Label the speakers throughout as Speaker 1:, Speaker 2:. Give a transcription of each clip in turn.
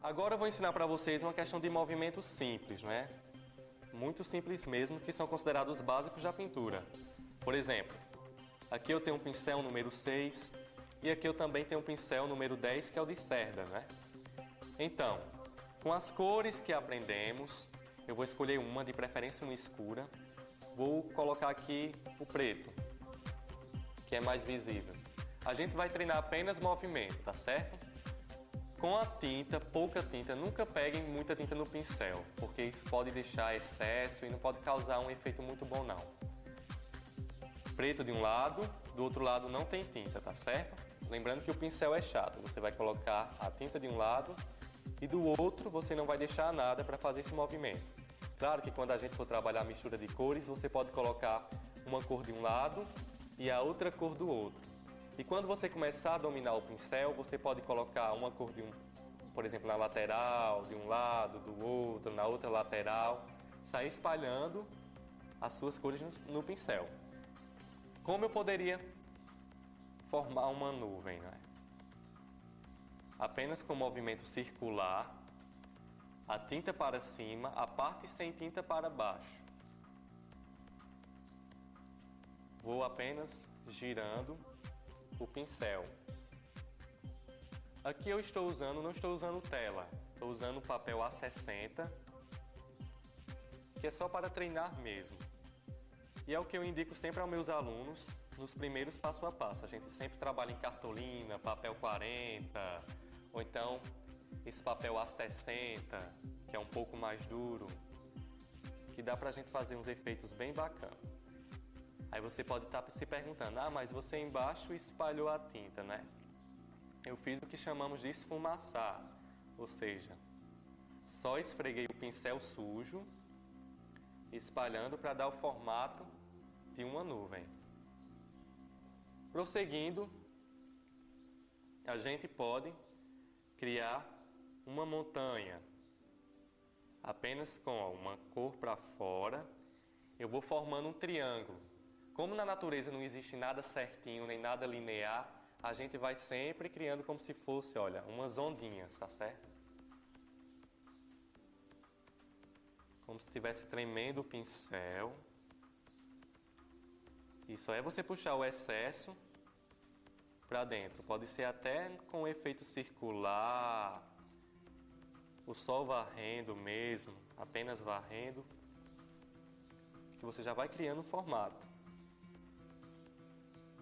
Speaker 1: Agora eu vou ensinar para vocês uma questão de movimento simples, não é? Muito simples mesmo, que são considerados básicos da pintura. Por exemplo, aqui eu tenho um pincel número 6 e aqui eu também tenho um pincel número 10, que é o de cerda, né? Então, com as cores que aprendemos, eu vou escolher uma, de preferência uma escura. Vou colocar aqui o preto, que é mais visível. A gente vai treinar apenas movimento, tá certo? Com a tinta, pouca tinta, nunca peguem muita tinta no pincel, porque isso pode deixar excesso e não pode causar um efeito muito bom não. Preto de um lado, do outro lado não tem tinta, tá certo? Lembrando que o pincel é chato, você vai colocar a tinta de um lado e do outro você não vai deixar nada para fazer esse movimento. Claro que quando a gente for trabalhar a mistura de cores, você pode colocar uma cor de um lado e a outra cor do outro. E quando você começar a dominar o pincel, você pode colocar uma cor de por exemplo, na lateral, de um lado, do outro, na outra lateral, sair espalhando as suas cores no pincel. Como eu poderia formar uma nuvem, né? Apenas com movimento circular, a tinta para cima, a parte sem tinta para baixo. Vou apenas girando o pincel. Aqui eu não estou usando tela, estou usando papel A60, que é só para treinar mesmo. E é o que eu indico sempre aos meus alunos nos primeiros passo a passo. A gente sempre trabalha em cartolina, papel 40, ou então esse papel A60, que é um pouco mais duro, que dá pra gente fazer uns efeitos bem bacanas. Aí você pode estar se perguntando, mas você embaixo espalhou a tinta, né? Eu fiz o que chamamos de esfumaçar, ou seja, só esfreguei o pincel sujo, espalhando para dar o formato de uma nuvem. Prosseguindo, a gente pode criar uma montanha, apenas com uma cor para fora, eu vou formando um triângulo. Como na natureza não existe nada certinho, nem nada linear, a gente vai sempre criando como se fosse, olha, umas ondinhas, tá certo? Como se estivesse tremendo o pincel. Isso é você puxar o excesso para dentro. Pode ser até com um efeito circular, o sol varrendo mesmo, apenas varrendo, que você já vai criando um formato.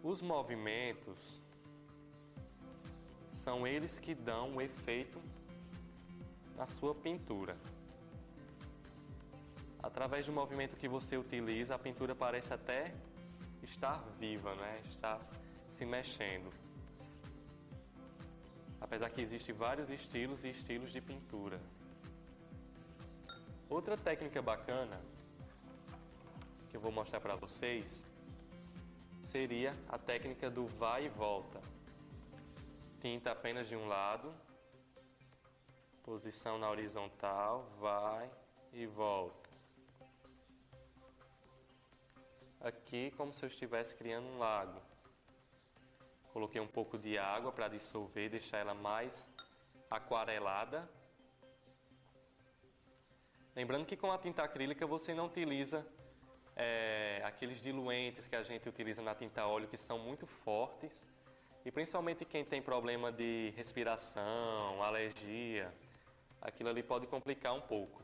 Speaker 1: Os movimentos são eles que dão o efeito na sua pintura. Através do movimento que você utiliza, a pintura parece até estar viva, né? Está se mexendo. Apesar que existem vários estilos e estilos de pintura. Outra técnica bacana que eu vou mostrar para vocês seria a técnica do vai e volta. Tinta apenas de um lado, posição na horizontal, vai e volta. Aqui como se eu estivesse criando um lago. Coloquei um pouco de água para dissolver, deixar ela mais aquarelada. Lembrando que com a tinta acrílica você não utiliza aqueles diluentes que a gente utiliza na tinta a óleo, que são muito fortes. E principalmente quem tem problema de respiração, alergia, aquilo ali pode complicar um pouco.